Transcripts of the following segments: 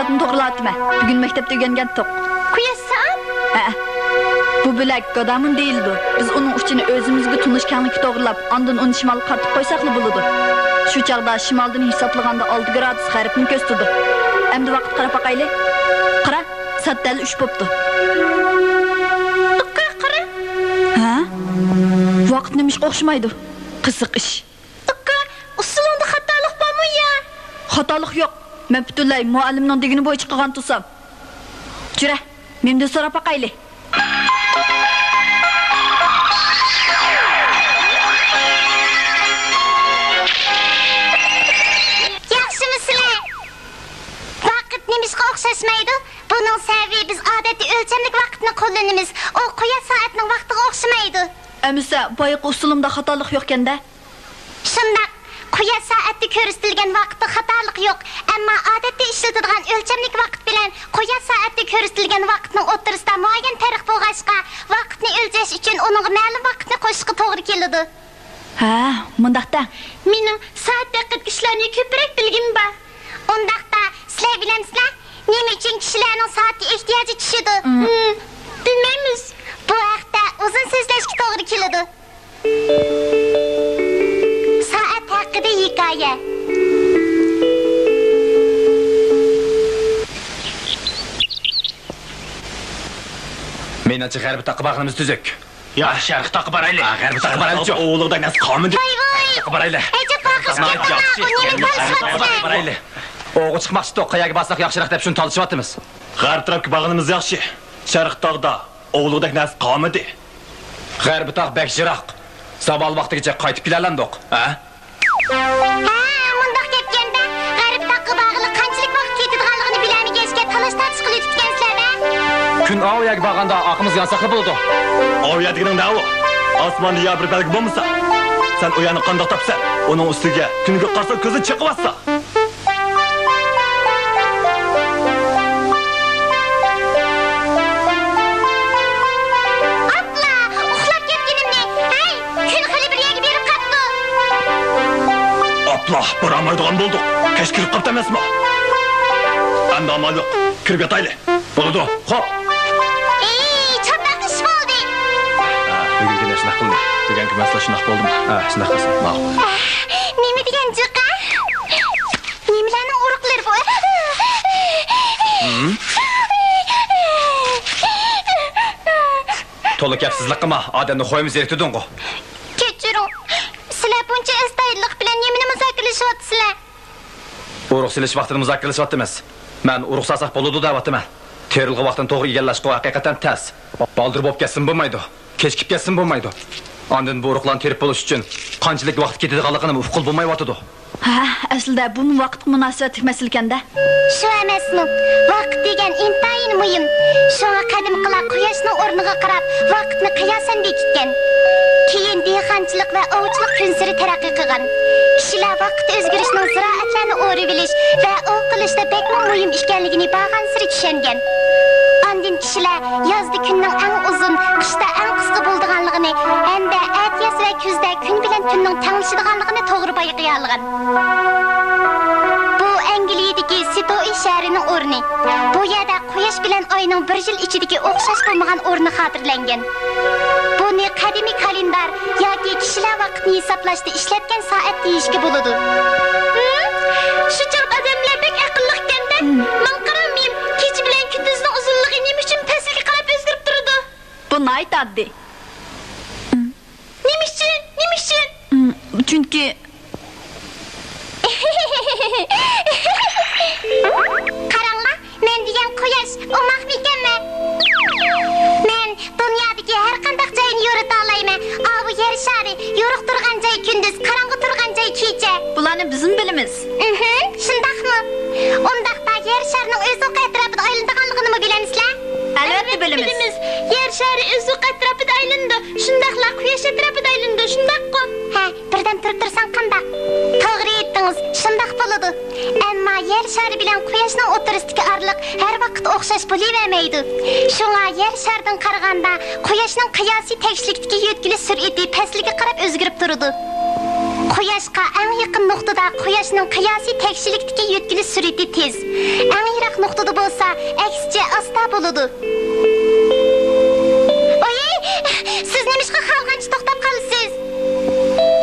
saatini to'g'rilatma. Bugun maktabda o'rgangan to'q. Quyosh soat? Ha. Bu bilak godamin deyildi. Biz uning uchini o'zimizga tunishganlikka to'g'rilab, ondan uni shimol qartib qo'ysaqli bo'ladi. Shu chaqda shimoldan hisoblaganda 6 gradus g'arbni ko'rsatdi. Endi vaqt qarab boqaylik. Qara, soatdal 3 bo'pti. Qara. Ha? Vaqt nimishga o'xshamaydi. Qiziq ish. Usulunda xatolik bormi ya? Xatolik yo'q. Men butunlay muallimning degini bo'yicha qilgan tursam. Jura, mendan so'rab boqaylik. Yaxshimisizlar? Vaqt nimishga o'xshashmaydi. Buning sababi biz odatda o'lchamlik vaqtni qo'llanamiz. O quyosh soatining vaqtiga o'xshamaydi. Amisa, boyiq usulumda xatolik yo'q-kanda. Shundaq, quyosh soatda ko'rsatilgan vaqtda xatolik yo'q, ammo odatda ishlatilgan o'lchamlik vaqt bilan quyosh soatda ko'rsatilgan vaqtning o'rtasida muayyan farq bo'lg'achqa, vaqtni o'lchash uchun uning ma'lum vaqtni qo'shishga to'g'ri keladi. Ha, mundaqda. Mening soat daqiq ishlarini ko'proq bilgim bor. Undaqda sizlar bilamsizlar, nima uchun kishilarning soatga ehtiyoji tushadi? Bilmaymiz. Bu haqda uzun so'zlashga to'g'ri keladi. Soat haqida hikoya. Menimcha g'arbi taqib aqlimiz tuzuk. Ya sharq taqib boraylik. G'arbi taqib boraylik. O'g'liqda nas qomidi. Voy. Taqib boraylik. Ajab Boraylik. O'g'il chiqmoqchi to'q qayaga bassaq yaxshiroq deb shuni tolishyapmiz. G'arb tarafga bag'inimiz yaxshi. Sharq tog'da o'g'liqda nas qomidi. G'arbi taq bek jiroq. Sabol vaqtigacha qaytib kelalandiq, ha? Mundaq ketganda g'arb taqqa bog'liq qanchalik vaqt ketadiganligini bilamagachga talash-tartib qilib yutgansizlar-da. Kun oviyaga borganda aqimiz yansaqli bo'ldi. Oviya deganing nima? Osmonda ya bir belgi bo'lmasa, sen uyani qandoq topsan, uning ustiga kunga qarsa ko'zi chiqyapsa. Aplah, baramaydigan bo'ldik. Kech kirib qolib emasmi? Endi amal yo'q. Kirib yotaylik. Bo'ladi. Xo'p. Chatoq ish bo'ldi. Bugun kina shunaqa qildi. Bugun masala shunaqa bo'ldimi? Ha, shunaqa qilsin. Ma'qul. Nima degan jiqa? Nimalarning uruqlari bu? To'liq gapsizlik qilma. Odamni qo'yimiz eritding-ku. Kechiring. Sizlar buncha istoylik bilan nimani muzokaralashyapsizlar? Uruq silish vaqtini muzokaralashyapmiz. Men uruq sasak bo'ladi deyapman. Terilg'i vaqtini to'g'ri egallashga haqiqatan tez. Baldir bo'lib ketsin bo'lmaydi. Kechikib ketsin bo'lmaydi. Ondan bu uruqlarni terib bo'lish uchun qanchalik vaqt ketadiganligini uqul bo'lmayotdi. Ha, aslida buni vaqt munosabatli masala ekanda. Shu emasmi? Vaqt degan intayin muhim. Shunga qadimqilar quyoshning o'rniga qarab vaqtni qiyosan bekitgan. Keyin dehqonchilik va ovchilik kunsiri taraqqiy qilgan. Kishilar vaqt o'zgarishining ziroatlarni o'rib bilish va ov qilishda bekmi muhim ekanligini bag'ansiri tushungan. Ondan kishilar yozda kunning eng uzun, qishda eng qisqa bo'lganligini hamda atiyas va kuzda kun bilan tunning tanglashadiganligini to'g'ri bayqay olgan. Bu Angliyadagi Sitoy shahrining o'rni. Bu yerda quyosh bilan oyning bir yil ichidagi o'xshash bo'lmagan o'rni xotirlangan. Buni qadimiy kalendar yoki kishilar vaqtni hisoblashda ishlatgan soat deyishga bo'ladi. Shu chaq odamlar bek aqlli ekanda, men qaramayim, kech bilan kunduzning uzunligi nima uchun pastga qarab o'zgarib turadi? Bu aytadi. Nima uchun? Chunki qaranglar, men degan quyosh umaq ekanman. Men dunyodagi har qanday joyni yorita olmayman. Bu yer shari, yo'riq turgan joy kunduz, qorong'i turgan joy kecha. bularni bizim bilimiz. Shundaqmi? Undaqda yer sharining o'z atrofida aylanadiganligini bilamizlar? Albatta bilimiz. Yer shari o'z atrofida aylandi. Shundaqla quyosh atrofida aylandi. Shundaqmi? Ha, birdan turib tursan qanday? To'g'ri aytdingiz. Shundaq bo'ladi. Ammo yer shari bilan quyoshning o'rtasidagi araliq har vaqt o'xshash bo'lavermaydi. Shunga yer sharidan qaraganda quyoshning qiyosiy tekislikdagi yetkilish sur'ati pastligiga qarab o'zgarib turadi. Quyoshga eng yaqin nuqtada quyoshning qiyosiy tekislikdagi yetkilish sur'ati tez. Eng yiroq nuqtada bo'lsa, aksicha asta bo'ladi. Oy, siz nimishqa qalğancha to'xtab qolsiz?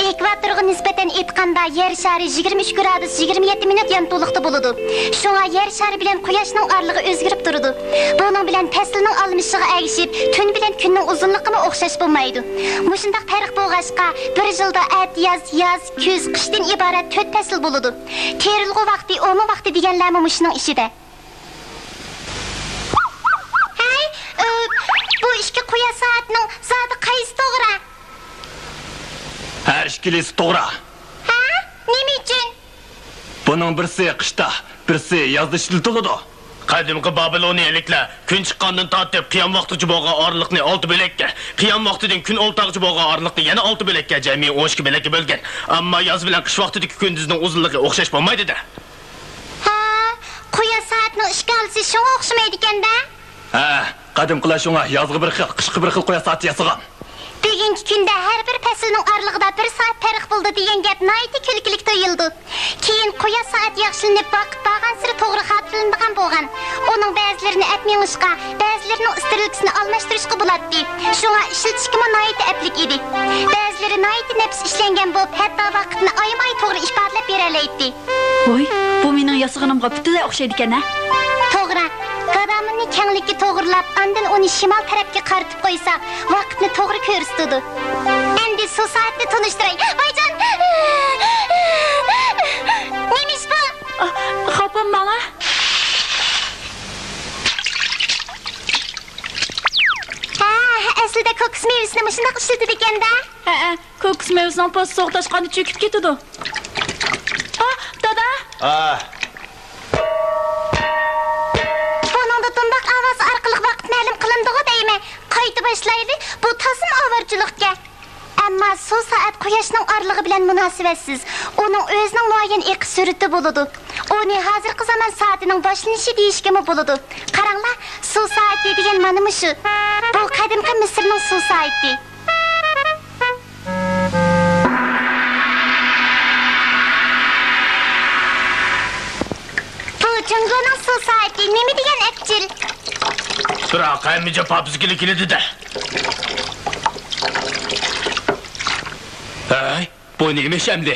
Ekvatorga nisbatan aytganda yer shari 23 gradus 27 minut yo'ntuliqda bo'ladi. Shunga yer shari bilan quyoshning orlig'i o'zgarib turadi. Buning bilan faslning almashishiga ergishib, tun bilan kunning uzunligini o'xshash bo'lmaydi. Mushundaq farq bo'lg'achqa, bir yilda yaz, kuz, qishdan iborat 4 fasl bo'ladi. Terilg'i vaqti, o'mi vaqti deganlarmi mushuning ishida. Hey, bu ishga quyosh soatining zoti qaysi to'g'ri? Her ikilisi doğru. Ha? Nima uchun? Bunun birisi qishda, birisi yozda ishlatiladi. Qadimgi Babiloniyaliklar kun chiqqandan tortib qiyam vaqtigacha bo'lgan orliqni 6 bo'lakka, qiyam vaqtidan kun o'rtog'icha bo'lgan orliqni yana 6 bo'lakka, jami 12 bo'lakka bo'lgan. Ammo yoz bilan qish vaqtidagi kunduzning uzunligi o'xshash bo'lmaydi-da. Ha, quyosh soatining ishgalisi shunga o'xshamaydi ekanda? Ha, qadimqilar shunga yozgi bir xil, qishki bir xil quyosh soati yasagan. Bugungi kunda har bir faslning orlig'ida 1 soat farq bo'ldi degan gap nihoyatda kulkilik tuyuldi. Keyin quyosh soat yaxshilanib vaqt borgan siri to'g'ri xatlanmagan bo'lgan. Uning ba'zilarini atmingishga, ba'zilarini istilkisini almashtirishga bo'ladi. Shunga ishlatishga nihoyatda aplik edi. Ba'zilari nihoyatda nafs ishlangan bo'lib, hatto vaqtni oymay to'g'ri ifodalab bera oladi. Voy, bu mening yasig'inimga butunlay o'xshaydi ekan-a? To'g'ri. Qadamini kengligi to'g'rilab, andan uni shimol tarafga qaratib qo'ysak, vaqtni to'g'ri ko'rsatadi. Endi shu soatni tunishtiray. Voyjon! Nimish bu? Xopam manga. Ha, aslida ko'ks mevasini shunday ishlatadi ekanda. Ha, ko'ks mevasining post so'qtashqanda cho'kib ketadi. Ha, dada. Qayta boshlaydi. Bu tasım avarchilikka. Ammo shu soat quyoshning orlig'i bilan munosibatsiz. Uning o'zining muayyan iqi surati bo'ladi. Uni hozirgi zamon soatining boshlanishi deyishga bo'ladi. Qaranglar, shu soati degan mana shu. Bu qadimgi Misrning shu soati. Bu Jungoning shu soati nima degan akchil? Biroq hamicha papizgili keladi-da. Hey, bu nima shamdi?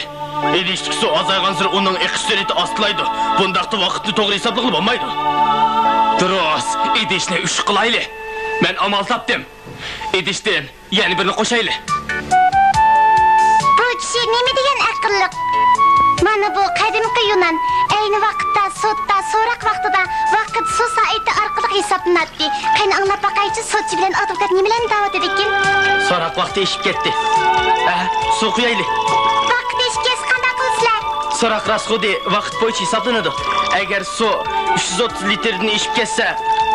Idishlik suv azaygan sir uning iqtisodiyati ostlaydi. Bundaqda vaqtni to'g'ri hisoblag'ili bo'lmaydi. Durus, idishni 3 qilayli. Men amal topdim. Idishdan yana birini qo'shayli. Bu kishi nima degan aqlliq? Mana bu qadimgi Yunan ayni vaqtda sotda so'roq vaqtida vaqt shu soati orqali hisoblanadi. Qani anglab boqaychi, sotchi bilan advokat nima bilan da'vat edik? So'roq vaqti eshib ketdi. Suv quyayli. Vaqt eshib qanday qilsizlar? So'roq rasxodi vaqt bo'yicha hisoblanadi. Agar suv 330 litrni eshib ketsa,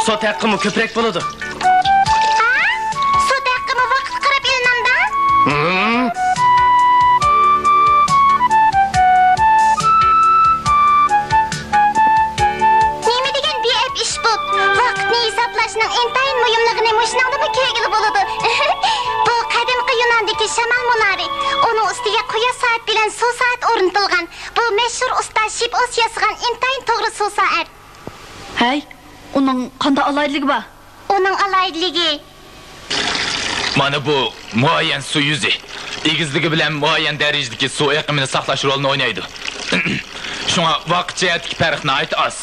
sot haqqimi ko'proq bo'ladi. Ha? Sot haqqimi vaqt qarab ilinanda? Hisoblashning intayin muhimligini mushningda kelgili bo'ladi. Bu qadimgi Yunondagi shamal munari. Uning ustiga quyosh soat bilan suv soat o'rnatilgan. Bu mashhur usta Shibos yasagan intayin to'g'ri suv soat. Hey, uning qanday alaydligi bor? Uning alaydligi Mana bu muayyan suv yuzi. Egizligi bilan muayyan darajadagi suv eqimini saqlash rolini o'ynaydi. Shunga vaqt jihatdagi farqni ayt as.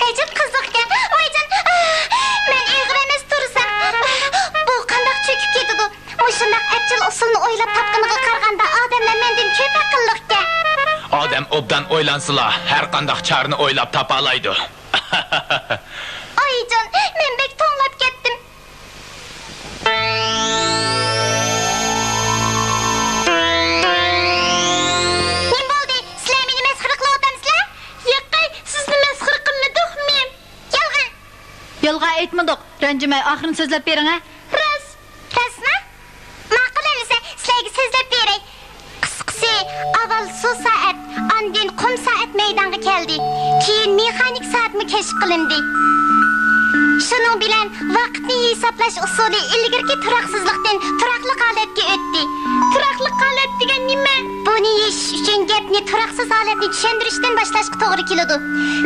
Ecep qiziqgan. Voyjon, men eg'remas tursam, bu qanday cho'kib ketadi? Mushundaq achil usulni o'ylab topqiniga qaraganda odamlar mendan ko'p aqlliqka. Odam obdan o'ylansila, har qanday charni o'ylab topa oladi. Oyjon, men bek to'nglab ketdim. Nim bo'ldi? Sizlar meni masxara qilyapsizlar? Yo'q, sizni masxara qilmadik men. Yolg'on. Yolg'on aytmadik. Ranjimay, oxirini so'zlab bering-a. Rasmi? Ma'qullansa, sizlarga so'zlab beray. Qisqasi, avval suv soat, andin qum soat maydonga keldi. Keyin mexanik soatmi kashf qilindi. Şunun bilen vaqtni hisoblash usuli ilgirki turaqsizlikdan turaqli holatga o'tdi. Turaqli holat degan nima? Buni yeyish uchun gapni turaqsiz holatni tushuntirishdan boshlashga to'g'ri keladi.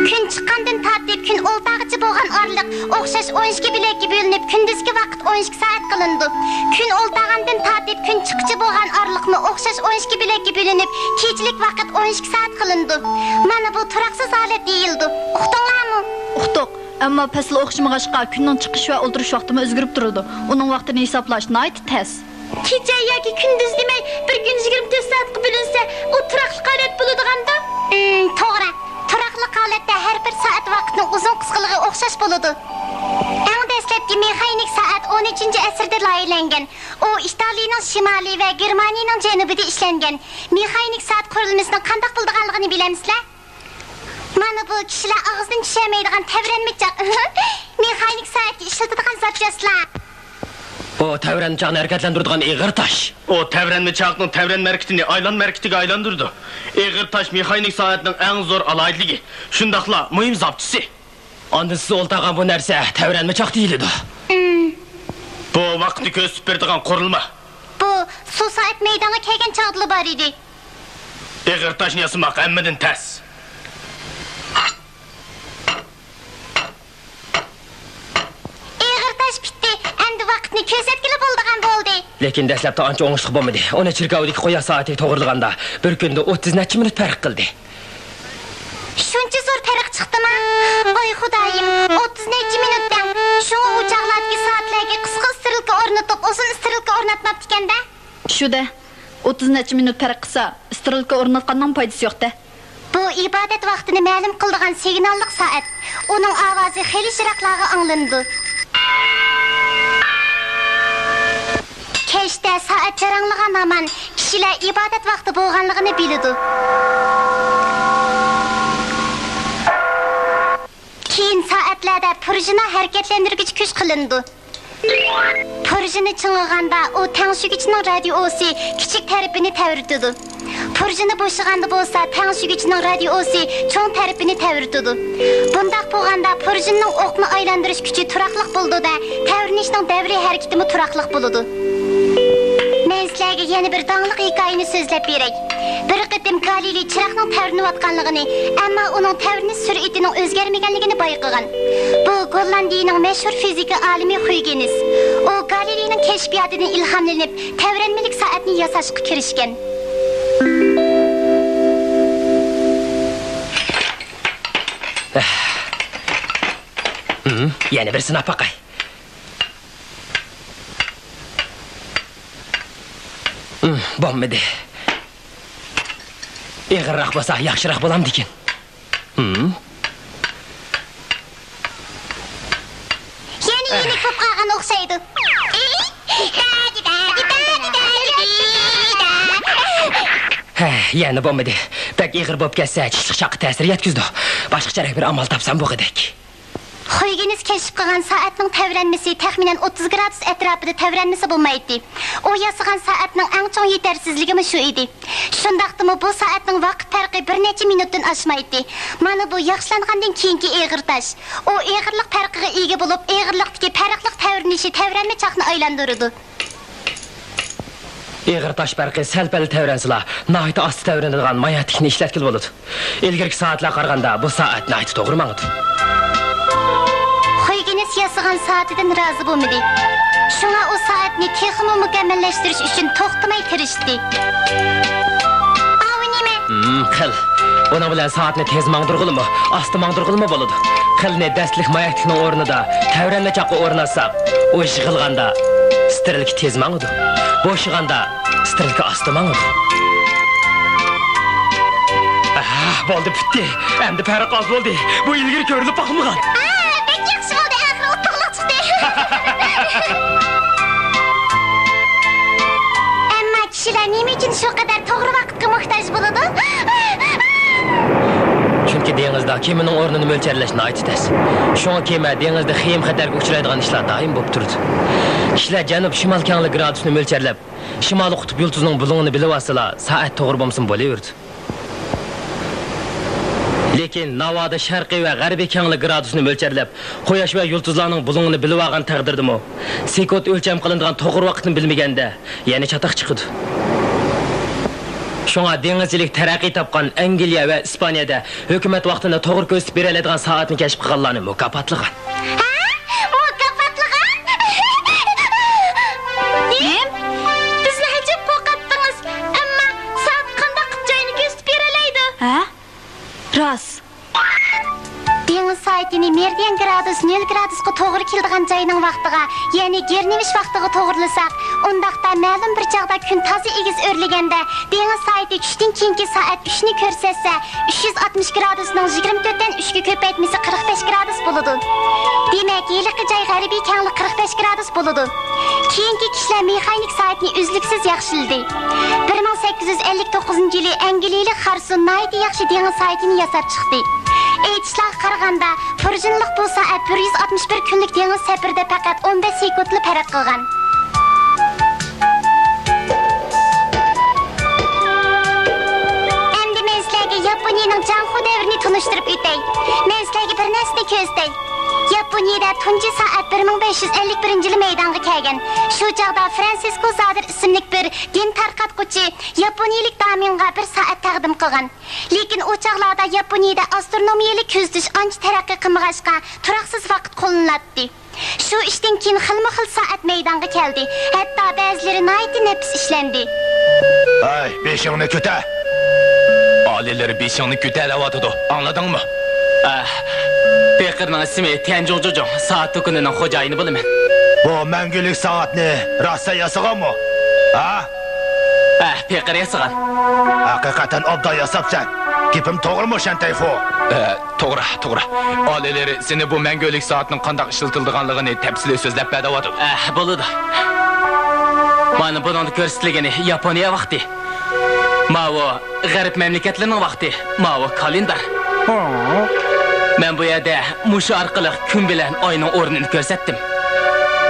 Kun chiqqandan tortib kun o'ltag'icha bo'lgan orliq o'xshash 12 bilakka bo'linib, kunduzgi vaqt 12 soat qilindi. Kun o'ltag'andan tortib kun chiqqichi bo'lgan orliqni o'xshash 12 bilakka bo'linib, kechlik vaqt 12 soat qilindi. Mana bu turaqsiz holat deyildi. Uqdinglarmi? Uqdiq. Ammo fasl o'qishmag'achqa kunning chiqish va o'ldirish vaqtimi o'zgarib turadi. Uning vaqtini hisoblash nihoyat tez. Kecha yoki kunduz demay, bir kun 24 soatga bo'linsa, u turaqli holat bo'ladiganda? To'g'ri. Turaqli holatda har bir soat vaqtni uzun qisqaligi o'xshash bo'ladi. Eng dastlabki mexanik soat 13-asrda loyihalangan. U Italiyaning shimoliy va Germaniyaning janubida ishlangan. Mexanik soat qurilmasining qanday bo'lganligini bilamsizlar? Mana bu kishilar og'izdan tushamaydigan tavranmichoq. Mexanik soatga ishlatadigan zotjoslar. O tavranchoqni harakatlantiradigan ig'ir tosh. O tavranchoqning tavran harakatini aylan harakatiga aylantirdi. Ig'ir tosh mexanik soatning eng zo'r alohidligi. Shundaqla muhim zapchisi. Ondan siz o'ltagan bu narsa tavranchoq deyiladi. Bu vaqtni ko'rsatib beradigan qurilma. Bu suv soat maydonga kelgan chog'da bor edi. Ig'ir toshni yasamoq hammadan tas. Vaqtni ko'rsatkili bo'ldigan bo'ldi. Lekin dastlabda ancha o'ngishli bo'lmadi. Uni chirkavdagi qo'ya soatiga to'g'rilganda bir kunda 30 necha minut farq qildi. Shuncha zo'r farq chiqdimi? Voy xudoyim, 30 necha minutdan shu uchoqlardagi soatlarga qisqa istirilka o'rnatib, uzun istirilka o'rnatmabdi ekanda. Shuda 30 necha minut farq qilsa, istirilka o'rnatganning foydasi yo'q-da. Bu ibodat vaqtini ma'lum qiladigan signallik soat. Uning ovozi xeyli yiroqlarga anglandi. Keşte saat jaranglagan aman kishilar ibodat vaqti bo'lganligini biladi. Keyin soatlarda purjini harakatlantirgich kuch qilindi. Purjini ching'iganda u tangshug'ichning radiosi kichik tarafini tavirtidi. Purjini bo'shig'anda bo'lsa, tangshug'ichning radiosi cho'ng tarafini tavirtidi. Bundaq bo'lganda purjinning o'qni aylantirish kuchi turaqliq bo'ldi-da, tavirnishning davriy harakatimi turaqliq bo'ladi. Men sizlarga yana bir danglik hikoyani so'zlab beray. Bir qitim Galiley chiroqning tavrinayotganligini, ammo uning tavrinish sur'atining o'zgarmaganligini bayqagan. Bu Gollandiyaning mashhur fizika olimi Huygens. U Galileyning kashfiyotidan ilhomlanib, tavranmalik soatni yasashga kirishgan. Yana bir sinab baqay. Bo'lmadi. Ig'irroq bo'lsa, yaxshiroq bo'lamdi ekan. Yana ko'p qolgan o'xshaydi. Yana bo'lmadi. Bak ig'ir bo'lib ketsa, chiqishaqqa ta'sir yetkazdi. Boshqacharoq bir amal topsam bo'g'idek. Huygens keşif qilgan soatning tavranmasi taxminan 30 gradus atrofida tavranmasi bo'lmaydi. U yasagan soatning eng chong yetarsizligi shu edi. Shundaqdimi bu soatning vaqt farqi bir necha minutdan oshmaydi. Mana bu yaxshilangandan keyingi ig'ir tosh. U ig'irlik farqiga ega bo'lib, ig'irlikdagi farqliq tavranishi tavranma chaqni aylantiradi. Ig'ir tosh farqi sal-pal tavransila, nihoyat osti tavranadigan mayatikni ishlatgan bo'ladi. Ilgirki soatlar qaraganda bu soat nihoyat to'g'ri ma'lum. Huygens yasagan soatidan rozi bo'lmadi. Shunga u soatni texnik mukammallashtirish uchun to'xtamay tirishdi. Avi nima? Qil. Ona bilan soatni tez mangdirg'ilmi, osti mangdirg'ilmi bo'ladi. Qilni dastlik mayatikning o'rnida tavranma chaqqa o'rnatsak, u yig'ilganda strilka tez mangdi. Bo'shig'anda strilka osti mangdi. Bo'ldi bitdi. Endi farq oz bo'ldi. Bu ilgari ko'rilib boqmagan. Ammo kishilar nima uchun shu qadar to'g'ri vaqtga muhtoj bo'ladi? Chunki dengizda kemaning o'rnini mo'ljalashni aytasiz. Shunga kema dengizda xiyim xatarga uchraydigan ishlar doim bo'lib turdi. Kishilar janub-shimol kenglik gradusini mo'ljallab, shimoliy qutb yulduzining bulung'ini bilib olsalar, soat to'g'ri bo'lmasa bo'laverdi. Lekin Navoda sharqiy va g'arbiy kenglik gradusini o'lcharlab, quyosh va yulduzlarning bulung'ini bilib olgan taqdirdimi, sekund o'lcham qilinadigan to'g'ri vaqtni bilmaganda, yana chatoq chiqadi. Şuna dengizchilik taraqqiy topgan Angliya va Ispaniyada hukumat vaqtini to'g'ri ko'rsatib bera oladigan soatni kashf qilganlarni mukofotlagan. Ras. Dengiz saatini Meridian gradus 0 gradusga to'g'ri keladigan joyning vaqtiga, ya'ni Greenwich vaqtiga to'g'rilasak, undaqda ma'lum bir chaqda kun toza egiz o'rliganda dengiz saati tushdan keyingi soat 3 ni ko'rsatsa, 360 gradusning 24 dan 3 ga ko'paytmasi 45 gradus bo'ladi. Demak, yiliqi joy g'arbiy kenglik 45 gradus bo'ladi. Keyingi kishilar mexanik soatni uzluksiz yaxshiladi. 1859-yili Angliyalik Harrison Knight yaxshi dengiz soatini yasab chiqdi. Aytishlarga qaraganda, Virginlik bu soat 161 kunlik dengiz safarida faqat 15 sekundli farq qilgan. Endi men sizlarga Yaponiyaning Janhu davrini tunishtirib o'tay. Men sizlarga bir narsani ko'rsatay. Yaponiyada tunji soat 1551-yili maydonga kelgan. Shu chaqda Fransisko Zadir ismli bir din tarqatquchi yaponiyalik daminga bir soat taqdim qilgan. Lekin o chaqlarda Yaponiyada astronomiyalik ko'zlash ancha taraqqiy qilmag'achqa turaqsiz vaqt qo'llaniladi. Shu ishdan keyin xilma-xil soat maydonga keldi. Hatto ba'zilari niyti nafs ishlandi. Ay, beshingni ko'ta. Alileri beshingni ko'taryapti. Anladingmi? Bekirning ismi Tianjong Zhuzhong, saat to'kunining xo'jayini bo'laman. Bu mangulik soatni rosa yasaganmi? Ha? Bekir yasagan. Haqiqatan obda yasabsan. Gapim to'g'rimi Shantayfo? To'g'ri. Aileleri seni bu mangulik soatning qanday ishlatilganligini tafsili so'zlab berdi. Bo'ladi. Mana buningni ko'rsatilgani Yaponiya vaqti. Mavo g'arb mamlakatlarining vaqti. Mavo kalendar. Men bu yerda mushu orqali kun bilan oyning o'rnini ko'rsatdim.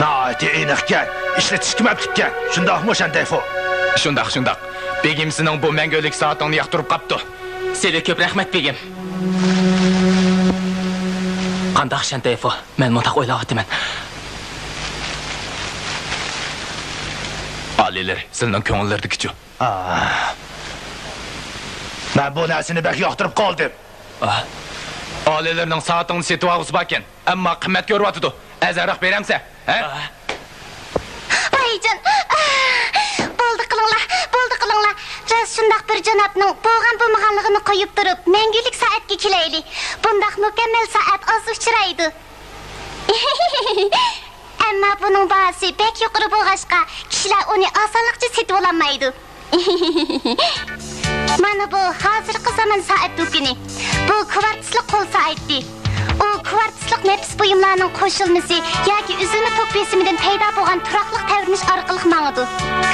Naati aniqkan, ishlatish kimabdikan. Shundoqmi Shantayfo? Shundoq. Begim sening bu mangulik soatingni yoqtirib qopti. Sizga ko'p rahmat begim. Qandoq Shantayfo? Men muntaq o'ylayapman. Aliler, sening ko'ngillardagi-chu. Men bu narsani bak yoqtirib qoldim. Ailelerning soatingni setib olsa bakan, ammo qimmat ko'ryapti. Azarroq beramsa, ha? Voyjon. Bo'ldi qilinglar. Ras shundaq bir janobning bo'lgan-bo'lmaganligini qo'yib turib, mangulik soatga kelaylik. Bundaq mukammal soat oz uchraydi. Ammo buning bahsi bek yuqori bo'lg'achqa, kishilar uni osonlikcha setib olmaydi. Mana bu hozirgi zamon soat do'koni. Bu kvartslik qo'l soati. U kvartslik nafs buyumlarning qo'shilmasi yoki uzilma to'p besimidan paydo bo'lgan turaqliq tavrinish orqali mangadi.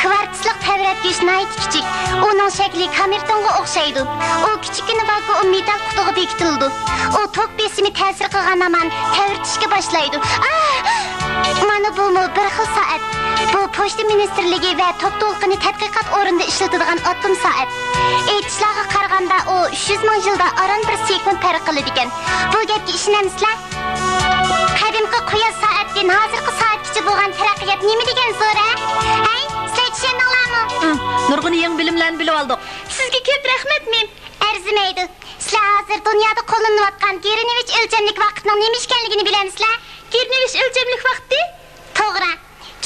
Kvartslik tavratgish night kichik. Uning shakli kamertonga o'xshaydi. U kichikina vakuum metal qutiga bekitildi. U to'p besimi ta'sir qilgan tavritishga boshlaydi. Mana bu bir xil soat. Bu pochta ministerligi va to'p to'lqini tadqiqot o'rinida ishlatiladigan atom soat. Aytishlarga qaraganda u 300 ming yilda aron bir sekund farq qiladi ekan. Bu gapga ishonamsizlar? Qadimgi quyosh soatdan hozirgi soatgacha bo'lgan taraqqiyot nima degan so'ra? Hay, sizlar tushundinglarmi? Nurg'un yangi bilimlarni bilib oldik. Sizga ko'p rahmat men. Arzimaydi. Sizlar hozir dunyoda qo'llanayotgan Greenwich o'lchamlik vaqtning nima ekanligini bilamsizlar? Greenwich o'lchamlik vaqti? To'g'ri.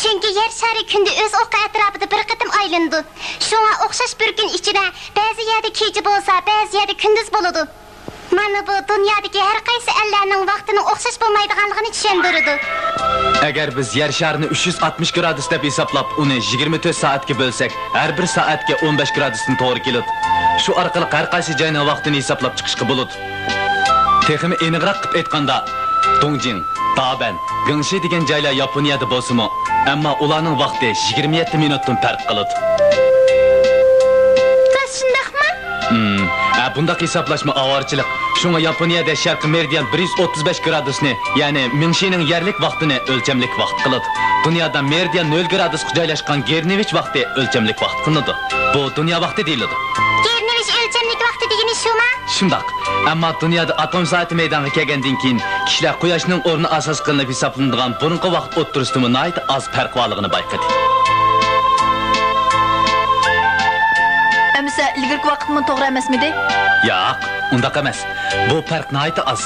Chunki yer shari kunda o'z o'qi atrofida bir qatim aylandi. Shunga o'xshash bir kun ichida ba'zi yerda kecha bo'lsa, ba'zi yerda kunduz bo'ladi. Mana bu dunyodagi har qaysi allarning vaqtini o'xshash bo'lmaydiganligini tushuntiradi. Agar biz yer sharini 360 gradus deb hisoblab, uni 24 soatga bo'lsak, har bir soatga 15 gradusdan to'g'ri keladi. Shu orqali har qaysi joyning vaqtini hisoblab chiqishga bo'ladi. Texmi aniqroq qilib aytganda, Dongjing, Daban, Gingshi degan joylar Yaponiyada bo'lsa-mu, ammo ularning vaqti 27 minutdan farq qiladi. Shundaqmi? Bundaq hisoblashma avorchilik. Shunga Yaponiyada sharqiy meridian 135 gradusni, ya'ni Mingshining yerlik vaqtini o'lchamlik vaqt qiladi. Dunyoda meridian 0 gradusga joylashgan Greenwich vaqti o'lchamlik vaqt qilinadi. Bu dunyo vaqti deyiladi. Greenwich o'lchamlik vaqti degani shumi? Shundaq. Ammo dunyoda atom soati maydonga kelgandan keyin kishilar quyoshning o'rni asos qilinib hisoblanadigan burunqi vaqt o'ttirisida nihoyat az farq borligini bayqadi. Әмісі ilgirki vaqtmi to'g'ri emasmidi? Yo'q, undaq emas. Bu farq nihoyat az.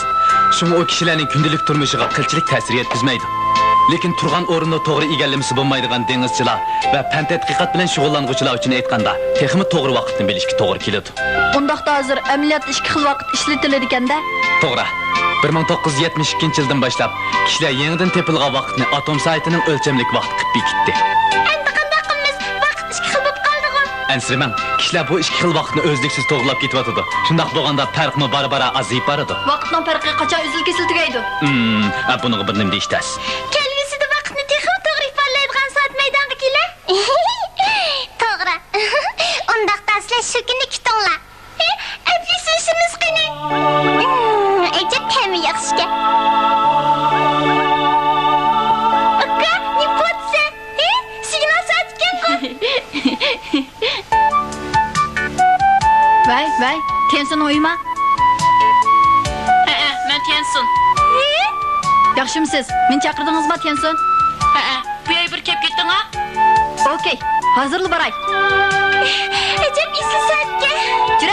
Shunga o kishilarning kundalik turmushiga qilchilik ta'sir yetkazmaydi. Lekin turgan o'rinni to'g'ri egallamasi bo'lmaydigan dengizchilar va fan tadqiqot bilan shug'ullanuvchilar uchun aytganda, texmi to'g'ri vaqtni bilishga to'g'ri keladi. Undaqda hozir amaliyot 2 xil vaqt ishlatiladi ekanda. To'g'ri. 1972-yildan boshlab kishilar yangidan tepilgan vaqtni atom soatining o'lchamlik vaqti qilib bekitdi. Endi qanday qilamiz? Vaqt 2 xil bo'lib qoldi-ku. Ansirman, kishilar bu 2 xil vaqtni o'zliksiz to'g'rilab ketyapti. Shundaq bo'lganda farqmi bora-bora azayib boradi. Vaqtning farqi qachon uzil-kesil tugaydi? Buniga bir nima deyishdas. Kelgusida vaqtni texnik to'g'ri ifodalaydigan soat maydonga kelar. To'g'ri. Undaqda sizlar shu kunni kutinglar. Aplikasiyamiz qani? Ajab ham yaxshi. Aka, ne bo'tsa? Signal soatgan-ku. Vay, Tensun uyma. Men Tensun. Yaxshimisiz? Men chaqirdingizmi Tensun? Bu yoy bir kelib ketding-a? Okey, hozirli boray. Ajab isli soatga. Jura